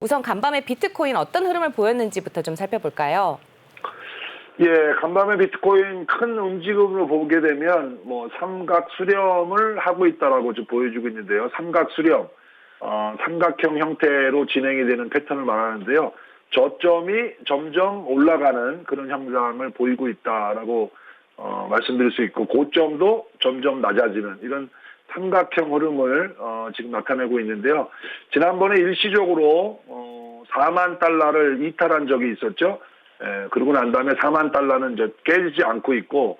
우선 간밤에 비트코인 어떤 흐름을 보였는지부터 좀 살펴볼까요? 예, 간밤에 비트코인 큰 움직임으로 보게 되면 뭐 삼각 수렴을 하고 있다라고 좀 보여주고 있는데요. 삼각 수렴, 삼각형 형태로 진행이 되는 패턴을 말하는데요. 저점이 점점 올라가는 그런 현상을 보이고 있다라고 말씀드릴 수 있고, 고점도 점점 낮아지는 이런 삼각형 흐름을 지금 나타내고 있는데요. 지난번에 일시적으로 4만 달러를 이탈한 적이 있었죠. 그러고 난 다음에 4만 달러는 이제 깨지지 않고 있고,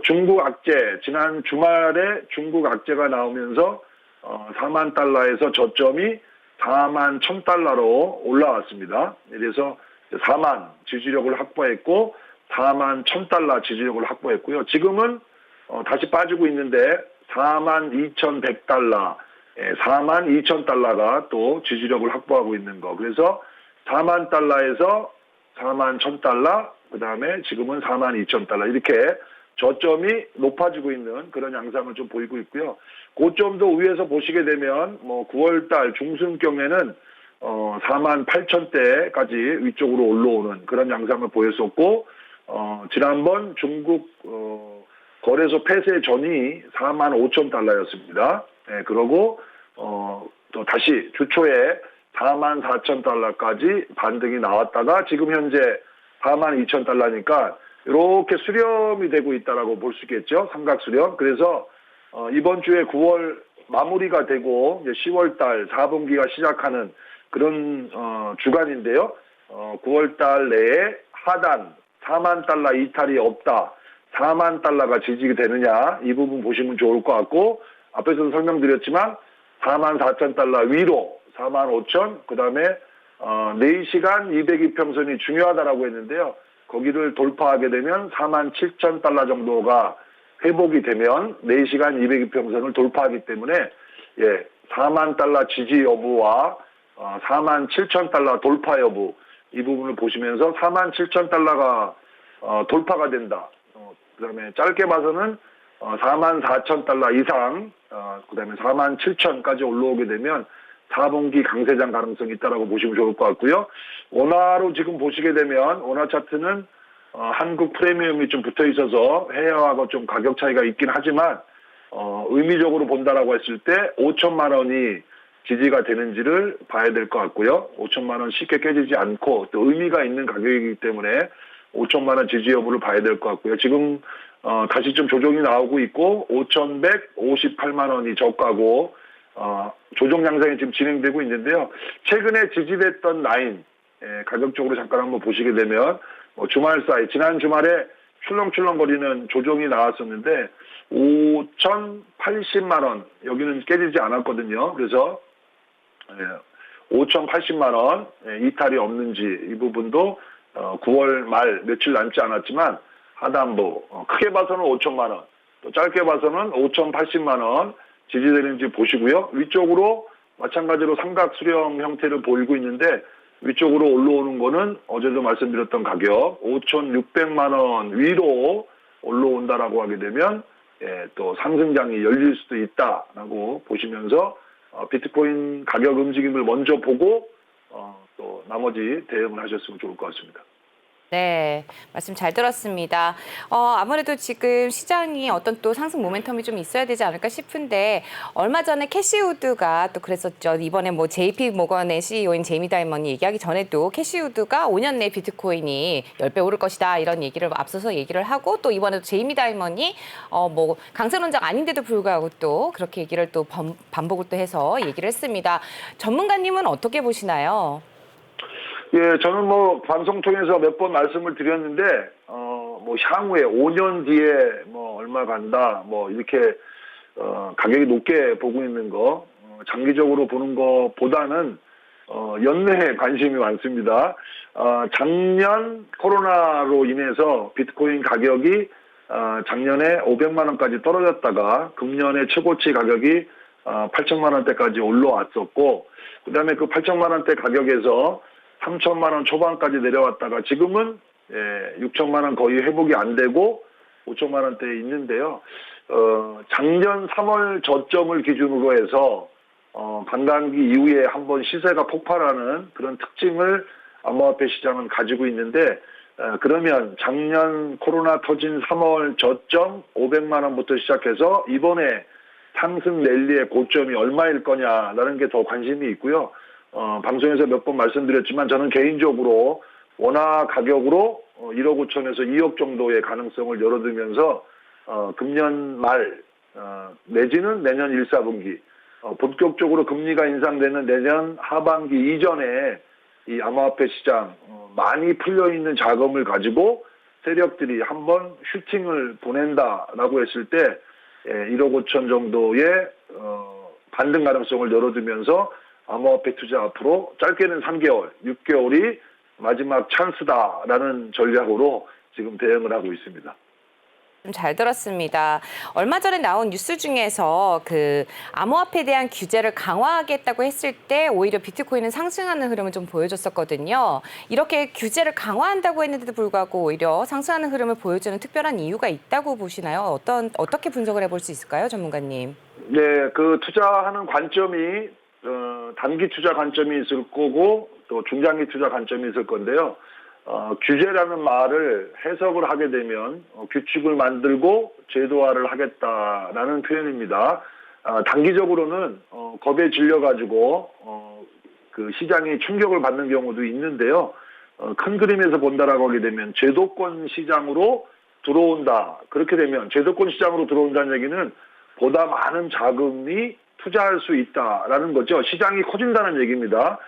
중국 악재, 지난 주말에 중국 악재가 나오면서 4만 달러에서 저점이 4만 1,000달러로 올라왔습니다. 그래서 4만 지지력을 확보했고 4만 1,000달러 지지력을 확보했고요. 지금은 다시 빠지고 있는데 4만 2,100달러, 4만 2,000달러가 또 지지력을 확보하고 있는 거. 그래서 4만 달러에서 4만 1,000달러, 그 다음에 지금은 4만 2,000달러 이렇게 저점이 높아지고 있는 그런 양상을 좀 보이고 있고요. 고점도 위에서 보시게 되면 뭐 9월달 중순경에는 4만 8,000대까지 위쪽으로 올라오는 그런 양상을 보였었고, 지난번 중국 거래소 폐쇄 전이 4만 5,000달러였습니다. 그러고 또 다시 주초에 4만 4,000달러까지 반등이 나왔다가 지금 현재 4만 2,000달러니까 이렇게 수렴이 되고 있다라고 볼 수 있겠죠. 삼각 수렴. 그래서 이번 주에 9월 마무리가 되고 이제 10월 달 4분기가 시작하는 그런 주간인데요. 9월 달 내에 하단 4만 달러 이탈이 없다. 4만 달러가 지지가 되느냐, 이 부분 보시면 좋을 것 같고, 앞에서도 설명드렸지만 4만 4천 달러 위로 4만 5천, 그 다음에 4시간 200이평선이 중요하다라고 했는데요. 거기를 돌파하게 되면 4만 7천 달러 정도가 회복이 되면 4시간 200이평선을 돌파하기 때문에 4만 달러 지지 여부와 4만 7천 달러 돌파 여부, 이 부분을 보시면서 4만 7천 달러가 돌파가 된다. 그 다음에 짧게 봐서는 4만 4천 달러 이상, 그 다음에 4만 7천까지 올라오게 되면 4분기 강세장 가능성이 있다라고 보시면 좋을 것 같고요. 원화로 지금 보시게 되면 원화 차트는 한국 프리미엄이 좀 붙어 있어서 해외하고 좀 가격 차이가 있긴 하지만 의미적으로 본다라고 했을 때 5천만 원이 지지가 되는지를 봐야 될 것 같고요. 5천만 원 쉽게 깨지지 않고 또 의미가 있는 가격이기 때문에 5천만 원 지지 여부를 봐야 될 것 같고요. 지금 다시 좀 조정이 나오고 있고 5,158만 원이 저가고 조정 양상이 지금 진행되고 있는데요. 최근에 지지됐던 라인, 가격적으로 잠깐 한번 보시게 되면 주말 사이, 지난 주말에 출렁출렁거리는 조정이 나왔었는데 5,080만 원, 여기는 깨지지 않았거든요. 그래서 5,080만 원 이탈이 없는지 이 부분도 9월 말 며칠 남지 않았지만 하단부, 크게 봐서는 5천만 원, 또 짧게 봐서는 5,080만 원 지지되는지 보시고요. 위쪽으로 마찬가지로 삼각 수렴 형태를 보이고 있는데 위쪽으로 올라오는 거는 어제도 말씀드렸던 가격 5,600만 원 위로 올라온다라고 하게 되면 또 상승장이 열릴 수도 있다라고 보시면서 비트코인 가격 움직임을 먼저 보고 또 나머지 대응을 하셨으면 좋을 것 같습니다. 네, 말씀 잘 들었습니다. 아무래도 지금 시장이 어떤 또 상승 모멘텀이 좀 있어야 되지 않을까 싶은데, 얼마 전에 캐시우드가 또 그랬었죠. 이번에 뭐 JP 모건의 CEO인 제이미 다이먼이 얘기하기 전에도 캐시우드가 5년 내 비트코인이 10배 오를 것이다 이런 얘기를 앞서서 얘기를 하고, 또 이번에도 제이미 다이먼이 뭐 강세론장 아닌데도 불구하고 또 그렇게 얘기를 또 반복을 또 해서 얘기를 했습니다. 전문가님은 어떻게 보시나요? 예, 저는 뭐 방송 통해서 몇 번 말씀을 드렸는데 뭐 향후에 5년 뒤에 뭐 얼마 간다 뭐 이렇게 가격이 높게 보고 있는 거, 장기적으로 보는 것보다는 연내에 관심이 많습니다. 작년 코로나로 인해서 비트코인 가격이 작년에 500만 원까지 떨어졌다가 금년에 최고치 가격이 8천만 원대까지 올라왔었고, 그다음에 그 8천만 원대 가격에서 3천만 원 초반까지 내려왔다가 지금은 6천만 원 거의 회복이 안 되고 5천만 원대에 있는데요. 작년 3월 저점을 기준으로 해서 반감기 이후에 한번 시세가 폭발하는 그런 특징을 암호화폐 시장은 가지고 있는데, 그러면 작년 코로나 터진 3월 저점 500만 원부터 시작해서 이번에 상승 랠리의 고점이 얼마일 거냐라는 게 더 관심이 있고요. 방송에서 몇 번 말씀드렸지만 저는 개인적으로 원화 가격으로 1억 5천에서 2억 정도의 가능성을 열어두면서 금년 말 내지는 내년 1, 4분기 본격적으로 금리가 인상되는 내년 하반기 이전에 이 암호화폐 시장 많이 풀려있는 자금을 가지고 세력들이 한번 슈팅을 보낸다라고 했을 때 1억 5천 정도의 반등 가능성을 열어두면서 암호화폐 투자 앞으로 짧게는 3개월, 6개월이 마지막 찬스다라는 전략으로 지금 대응을 하고 있습니다. 좀 잘 들었습니다. 얼마 전에 나온 뉴스 중에서 그 암호화폐에 대한 규제를 강화하겠다고 했을 때 오히려 비트코인은 상승하는 흐름을 좀 보여줬었거든요. 이렇게 규제를 강화한다고 했는데도 불구하고 오히려 상승하는 흐름을 보여주는 특별한 이유가 있다고 보시나요? 어떻게 분석을 해볼 수 있을까요, 전문가님? 네, 그 투자하는 관점이 단기 투자 관점이 있을 거고 또 중장기 투자 관점이 있을 건데요. 규제라는 말을 해석을 하게 되면 규칙을 만들고 제도화를 하겠다라는 표현입니다. 단기적으로는 겁에 질려가지고 그 시장이 충격을 받는 경우도 있는데요. 큰 그림에서 본다라고 하게 되면 제도권 시장으로 들어온다. 그렇게 되면 제도권 시장으로 들어온다는 얘기는 보다 많은 자금이 투자할 수 있다라는 거죠. 시장이 커진다는 얘기입니다.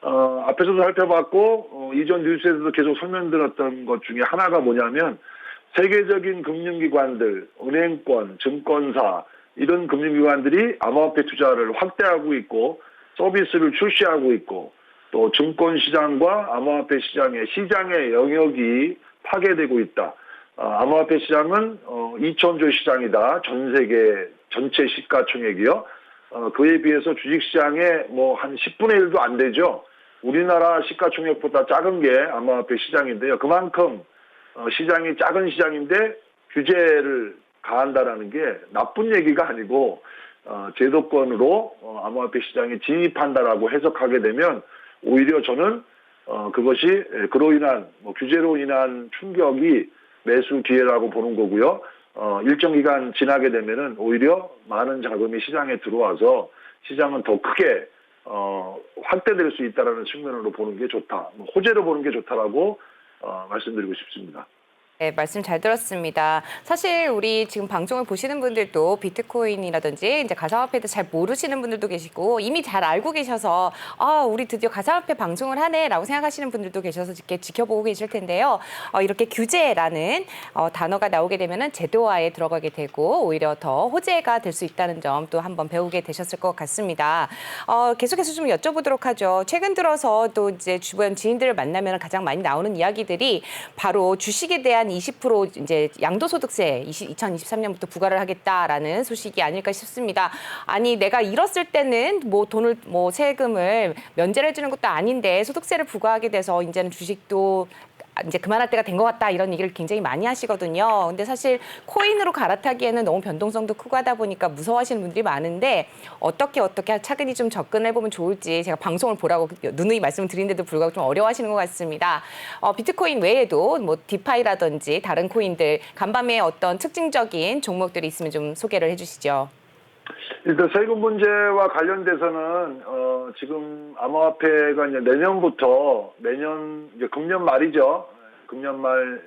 앞에서도 살펴봤고 이전 뉴스에서도 계속 설명드렸던 것 중에 하나가 뭐냐면 세계적인 금융기관들, 은행권, 증권사 이런 금융기관들이 암호화폐 투자를 확대하고 있고 서비스를 출시하고 있고 또 증권시장과 암호화폐 시장의 영역이 파괴되고 있다. 암호화폐 시장은 2천조 시장이다. 전 세계 전체 시가총액이요. 그에 비해서 주식시장의 뭐 한 10분의 1도 안 되죠. 우리나라 시가총액보다 작은 게 암호화폐 시장인데요. 그만큼 시장이 작은 시장인데 규제를 가한다라는 게 나쁜 얘기가 아니고 제도권으로 암호화폐 시장에 진입한다라고 해석하게 되면 오히려 저는 그것이 그로 인한 규제로 인한 충격이 매수 기회라고 보는 거고요. 일정 기간 지나게 되면은 오히려 많은 자금이 시장에 들어와서 시장은 더 크게 확대될 수 있다라는 측면으로 보는 게 좋다. 호재로 보는 게 좋다라고 말씀드리고 싶습니다. 네, 말씀 잘 들었습니다. 사실 우리 지금 방송을 보시는 분들도 비트코인이라든지 이제 가상화폐도 잘 모르시는 분들도 계시고 이미 잘 알고 계셔서 우리 드디어 가상화폐 방송을 하네라고 생각하시는 분들도 계셔서 이렇게 지켜보고 계실 텐데요. 이렇게 규제라는 단어가 나오게 되면은 제도화에 들어가게 되고 오히려 더 호재가 될 수 있다는 점 또 한번 배우게 되셨을 것 같습니다. 계속해서 좀 여쭤보도록 하죠. 최근 들어서 또 이제 주변 지인들을 만나면 가장 많이 나오는 이야기들이 바로 주식에 대한 20% 이제 양도소득세 2023년부터 부과를 하겠다라는 소식이 아닐까 싶습니다. 아니 내가 잃었을 때는 뭐 돈을 세금을 면제를 해주는 것도 아닌데 소득세를 부과하게 돼서 이제는 주식도 이제 그만할 때가 된 것 같다 이런 얘기를 굉장히 많이 하시거든요. 근데 사실 코인으로 갈아타기에는 너무 변동성도 크고 하다 보니까 무서워하시는 분들이 많은데 어떻게 차근히 좀 접근해 보면 좋을지 제가 방송을 보라고 누누이 말씀을 드리는데도 불구하고 좀 어려워하시는 것 같습니다. 비트코인 외에도 뭐 디파이라든지 다른 코인들 간밤에 어떤 특징적인 종목들이 있으면 좀 소개를 해주시죠. 일단 세금 문제와 관련돼서는 지금 암호화폐가 이제 내년부터 이제 금년 말이죠. 금년 말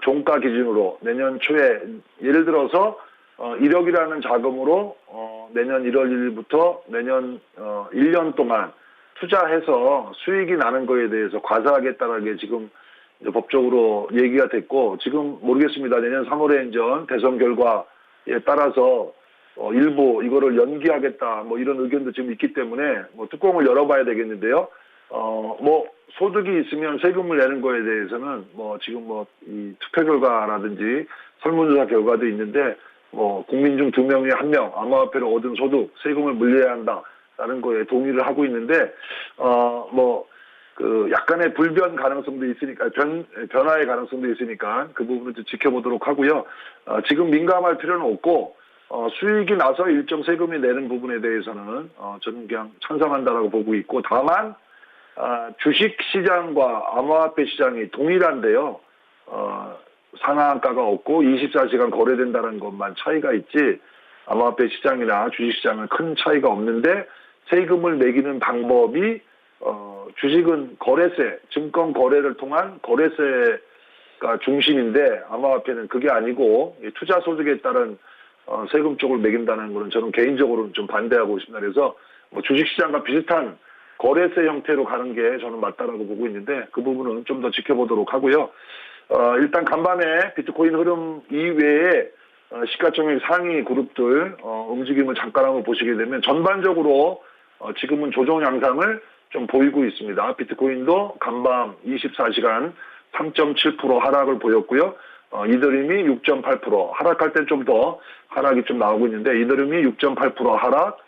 종가 기준으로 내년 초에 예를 들어서 1억이라는 자금으로 내년 1월 1일부터 내년 1년 동안 투자해서 수익이 나는 거에 대해서 과세하겠다는 게 지금 이제 법적으로 얘기가 됐고 지금 모르겠습니다. 내년 3월에 이제 대선 결과에 따라서 일부 이거를 연기하겠다 뭐 이런 의견도 지금 있기 때문에 뭐 뚜껑을 열어봐야 되겠는데요. 뭐 소득이 있으면 세금을 내는 거에 대해서는 뭐 지금 뭐 이 투표 결과라든지 설문조사 결과도 있는데 뭐 국민 중 2명 중에 1명 암호화폐를 얻은 소득 세금을 물려야 한다라는 거에 동의를 하고 있는데 뭐 그 약간의 불변 가능성도 있으니까 변화의 가능성도 있으니까 그 부분을 좀 지켜보도록 하고요. 지금 민감할 필요는 없고 수익이 나서 일정 세금이 내는 부분에 대해서는 저는 그냥 찬성한다라고 보고 있고, 다만 주식 시장과 암호화폐 시장이 동일한데요. 상한가가 없고 24시간 거래된다는 것만 차이가 있지, 암호화폐 시장이나 주식 시장은 큰 차이가 없는데, 세금을 매기는 방법이 주식은 거래세, 증권 거래를 통한 거래세가 중심인데, 암호화폐는 그게 아니고 투자 소득에 따른 세금 쪽을 매긴다는 것은 저는 개인적으로는 좀 반대하고 있습니다. 그래서 주식시장과 비슷한 거래세 형태로 가는 게 저는 맞다라고 보고 있는데, 그 부분은 좀 더 지켜보도록 하고요. 일단 간밤에 비트코인 흐름 이외에 시가총액 상위 그룹들 움직임을 잠깐 한번 보시게 되면, 전반적으로 지금은 조정 양상을 좀 보이고 있습니다. 비트코인도 간밤 24시간 3.7% 하락을 보였고요. 이더리움이 6.8%, 하락할 때 좀 더 하락이 좀 나오고 있는데, 이더리움이 6.8% 하락,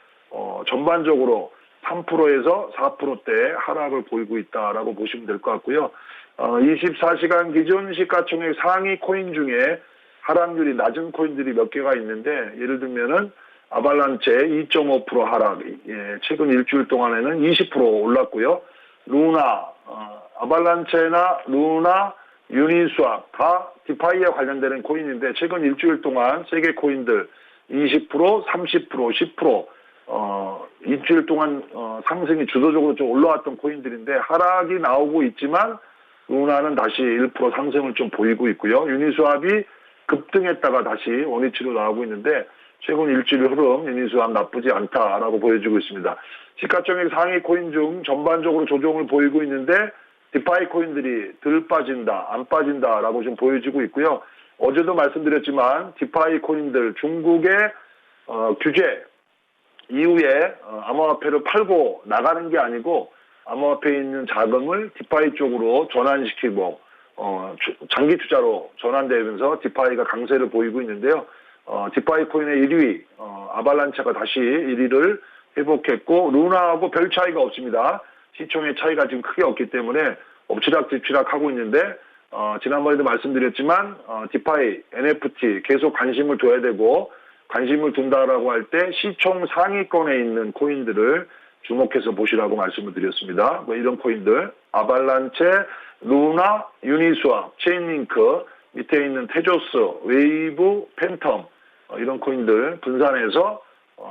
전반적으로 3%에서 4%대 하락을 보이고 있다라고 보시면 될 것 같고요. 24시간 기준 시가총액 상위 코인 중에 하락률이 낮은 코인들이 몇 개가 있는데, 예를 들면은 아발란체 2.5% 하락, 최근 일주일 동안에는 20% 올랐고요. 루나, 아발란체나 루나, 유니스왑 다 디파이와 관련되는 코인인데, 최근 일주일 동안 세계 코인들 20%, 30%, 10% 일주일 동안 상승이 주도적으로 좀 올라왔던 코인들인데, 하락이 나오고 있지만 루나는 다시 1% 상승을 좀 보이고 있고요. 유니스왑이 급등했다가 다시 원위치로 나오고 있는데, 최근 일주일 흐름 유니스왑 나쁘지 않다라고 보여주고 있습니다. 시가총액 상위 코인 중 전반적으로 조정을 보이고 있는데, 디파이 코인들이 덜 빠진다, 안 빠진다라고 좀 보여지고 있고요. 어제도 말씀드렸지만 디파이 코인들 중국의 규제 이후에 암호화폐를 팔고 나가는 게 아니고, 암호화폐에 있는 자금을 디파이 쪽으로 전환시키고 장기 투자로 전환되면서 디파이가 강세를 보이고 있는데요. 디파이 코인의 1위 아발란체가 다시 1위를 회복했고, 루나하고 별 차이가 없습니다. 시총의 차이가 지금 크게 없기 때문에 엎치락뒤치락 하고 있는데, 지난번에도 말씀드렸지만 디파이, NFT 계속 관심을 둬야 되고, 관심을 둔다라고 할 때 시총 상위권에 있는 코인들을 주목해서 보시라고 말씀을 드렸습니다. 이런 코인들 아발란체, 루나, 유니스왑, 체인링크, 밑에 있는 테조스, 웨이브, 팬텀 이런 코인들 분산해서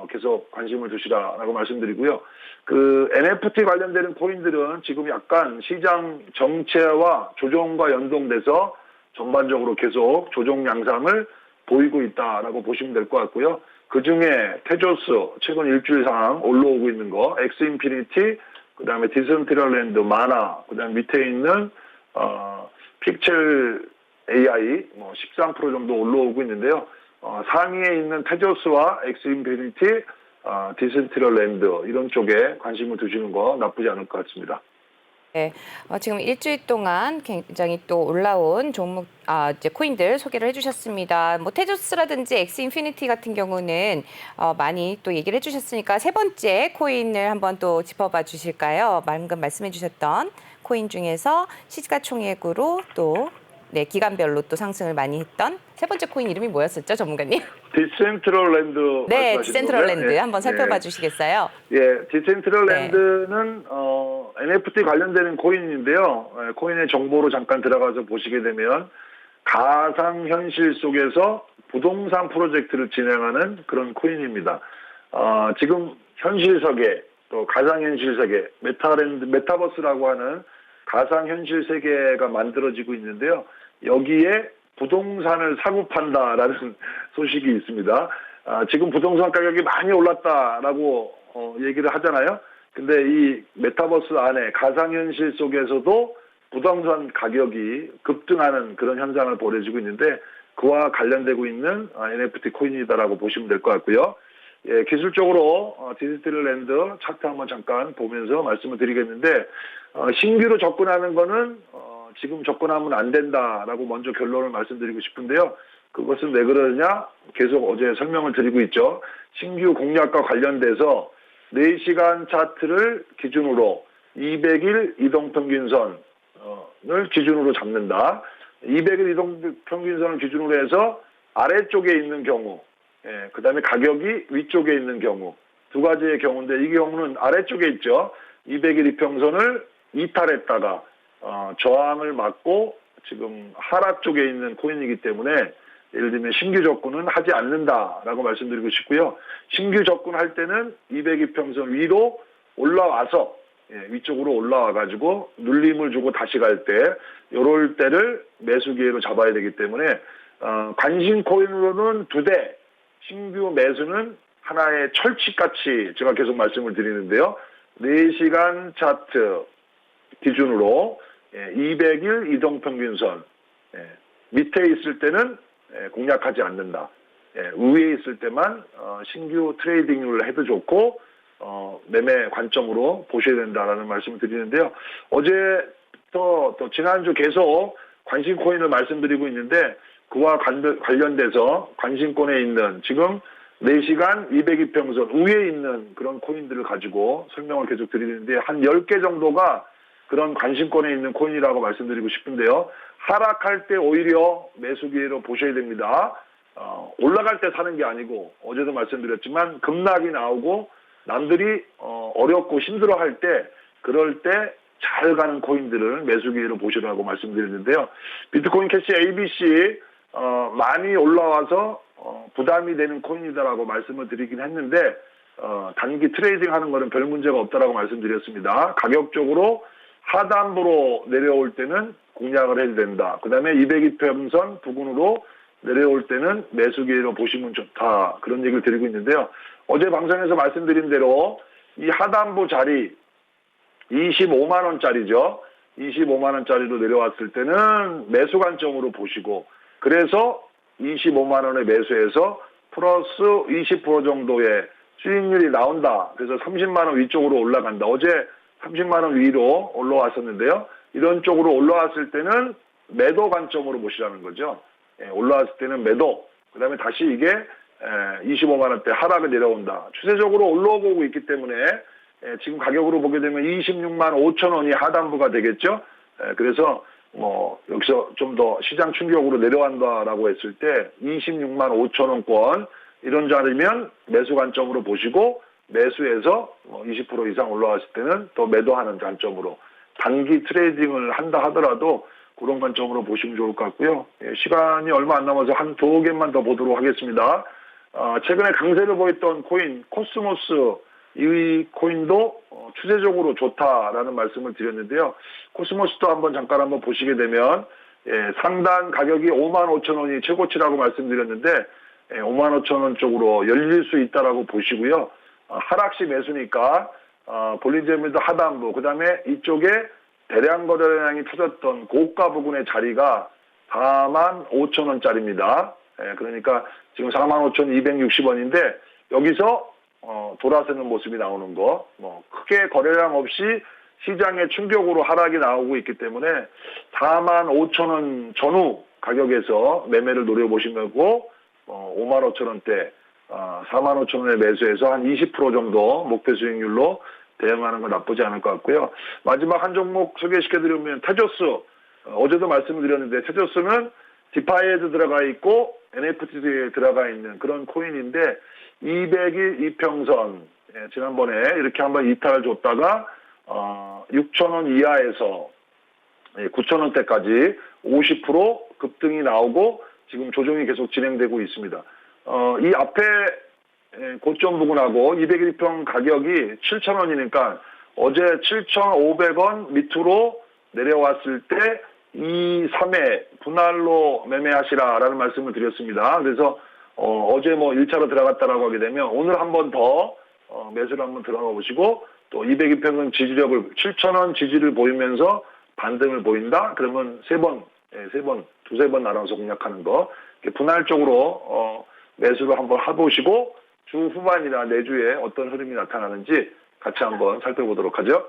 계속 관심을 두시라라고 말씀드리고요. 그 NFT 관련되는 코인들은 지금 약간 시장 정체와 조정과 연동돼서 전반적으로 계속 조정 양상을 보이고 있다라고 보시면 될 것 같고요. 그 중에 테조스 최근 일주일 상황 올라오고 있는 거, 엑스인피니티, 그 다음에 디센트럴랜드, 마나, 그 다음에 밑에 있는 픽첼 AI 13% 정도 올라오고 있는데요. 상위에 있는 테조스와 엑스인피니티, 디센트럴랜드 이런 쪽에 관심을 두시는 거 나쁘지 않을 것 같습니다. 네, 지금 일주일 동안 굉장히 또 올라온 종목, 이제 코인들 소개를 해주셨습니다. 뭐 테조스라든지 엑스인피니티 같은 경우는 많이 또 얘기를 해주셨으니까 세 번째 코인을 한번 또 짚어봐 주실까요? 방금 말씀해주셨던 코인 중에서 시가총액으로 또 기간별로 또 상승을 많이 했던 세 번째 코인 이름이 뭐였었죠, 전문가님? 디센트럴랜드. 네, 디센트럴랜드 네. 한번 살펴봐 주시겠어요? 예, 디센트럴랜드는 NFT 관련되는 코인인데요. 코인의 정보로 잠깐 들어가서 보시게 되면 가상현실 속에서 부동산 프로젝트를 진행하는 그런 코인입니다. 지금 현실 세계, 또 가상현실 세계, 메타버스라고 하는 가상현실 세계가 만들어지고 있는데요. 여기에 부동산을 사고 판다라는 소식이 있습니다. 지금 부동산 가격이 많이 올랐다라고 얘기를 하잖아요. 근데 이 메타버스 안에 가상현실 속에서도 부동산 가격이 급등하는 그런 현상을 벌여지고 있는데, 그와 관련되고 있는 NFT 코인이다라고 보시면 될 것 같고요. 예, 기술적으로 디지털랜드 차트 한번 잠깐 보면서 말씀을 드리겠는데, 신규로 접근하는 거는 지금 접근하면 안 된다라고 먼저 결론을 말씀드리고 싶은데요. 그것은 왜 그러냐? 계속 어제 설명을 드리고 있죠. 신규 공략과 관련돼서 4시간 차트를 기준으로 200일 이동평균선을 기준으로 잡는다. 200일 이동평균선을 기준으로 해서 아래쪽에 있는 경우, 그다음에 가격이 위쪽에 있는 경우 두 가지의 경우인데 이 경우는 아래쪽에 있죠. 200일 이평선을 이탈했다가 저항을 맞고 지금 하락 쪽에 있는 코인이기 때문에 예를 들면 신규 접근은 하지 않는다라고 말씀드리고 싶고요. 신규 접근할 때는 200이평선 위로 올라와서 위쪽으로 올라와가지고 눌림을 주고 다시 갈 때 이럴 때를 매수 기회로 잡아야 되기 때문에 관심 코인으로는 2대, 신규 매수는 하나의 철칙같이 제가 계속 말씀을 드리는데요. 4시간 차트 기준으로 200일 이동평균선 밑에 있을 때는 공략하지 않는다. 위에 있을 때만 신규 트레이딩을 해도 좋고 매매 관점으로 보셔야 된다라는 말씀을 드리는데요. 어제부터 또 지난주 계속 관심 코인을 말씀드리고 있는데 그와 관련돼서 관심권에 있는 지금 4시간 202평선 위에 있는 그런 코인들을 가지고 설명을 계속 드리는데 한 10개 정도가 그런 관심권에 있는 코인이라고 말씀드리고 싶은데요. 하락할 때 오히려 매수 기회로 보셔야 됩니다. 올라갈 때 사는 게 아니고 어제도 말씀드렸지만 급락이 나오고 남들이 어렵고 힘들어할 때 그럴 때 잘 가는 코인들을 매수 기회로 보시라고 말씀드렸는데요. 비트코인 캐시 ABC 많이 올라와서 부담이 되는 코인이다라고 말씀을 드리긴 했는데 단기 트레이딩 하는 거는 별 문제가 없다라고 말씀드렸습니다. 가격적으로 하단부로 내려올 때는 공략을 해야 된다. 그 다음에 202평선 부근으로 내려올 때는 매수 기회로 보시면 좋다. 그런 얘기를 드리고 있는데요. 어제 방송에서 말씀드린 대로 이 하단부 자리 25만 원짜리죠. 25만 원짜리로 내려왔을 때는 매수 관점으로 보시고 그래서 25만 원에 매수해서 플러스 20% 정도의 수익률이 나온다. 그래서 30만 원 위쪽으로 올라간다. 어제 30만 원 위로 올라왔었는데요. 이런 쪽으로 올라왔을 때는 매도 관점으로 보시라는 거죠. 올라왔을 때는 매도. 그 다음에 다시 이게 25만 원대 하락을 내려온다. 추세적으로 올라오고 있기 때문에 지금 가격으로 보게 되면 26만 5천 원이 하단부가 되겠죠. 그래서 여기서 좀 더 시장 충격으로 내려간다라고 했을 때 26만 5천 원권 이런 자리면 매수 관점으로 보시고 매수해서 20% 이상 올라왔을 때는 또 매도하는 관점으로 단기 트레이딩을 한다 하더라도 그런 관점으로 보시면 좋을 것 같고요. 시간이 얼마 안 남아서 한 2개만 더 보도록 하겠습니다. 최근에 강세를 보였던 코인 코스모스 이 코인도 추세적으로 좋다라는 말씀을 드렸는데요. 코스모스도 잠깐 한번 보시게 되면 상단 가격이 5만 5천 원이 최고치라고 말씀드렸는데 5만 5천 원 쪽으로 열릴 수 있다라고 보시고요. 하락시 매수니까 볼린저밴드 하단부 그다음에 이쪽에 대량 거래량이 터졌던 고가 부근의 자리가 4만 5천 원짜리입니다. 그러니까 지금 4만 5,260원인데 여기서 돌아서는 모습이 나오는 거, 크게 거래량 없이 시장의 충격으로 하락이 나오고 있기 때문에 4만 5천 원 전후 가격에서 매매를 노려보시고 5만 5천 원대, 4만 5천 원에 매수해서 한 20% 정도 목표 수익률로 대응하는 건 나쁘지 않을 것 같고요. 마지막 한 종목 소개시켜드리면 테조스, 어제도 말씀드렸는데 테조스는 디파이에도 들어가 있고 NFT에 들어가 있는 그런 코인인데 200일 이평선 지난번에 이렇게 한번 이탈을 줬다가 6,000원 이하에서 9,000원대까지 50% 급등이 나오고 지금 조정이 계속 진행되고 있습니다. 이 앞에 고점 부근하고 201평 가격이 7,000원이니까 어제 7,500원 밑으로 내려왔을 때 2, 3회 분할로 매매하시라라는 말씀을 드렸습니다. 그래서 어제 1차로 들어갔다라고 하게 되면 오늘 한 번 더 매수를 한번 들어가 보시고 또 202평은 지지력을 7,000원 지지를 보이면서 반등을 보인다? 그러면 두세 번 나눠서 공략하는 거 이렇게 분할적으로 매수를 한번 해보시고 주 후반이나 내주에 어떤 흐름이 나타나는지 같이 한번 살펴보도록 하죠.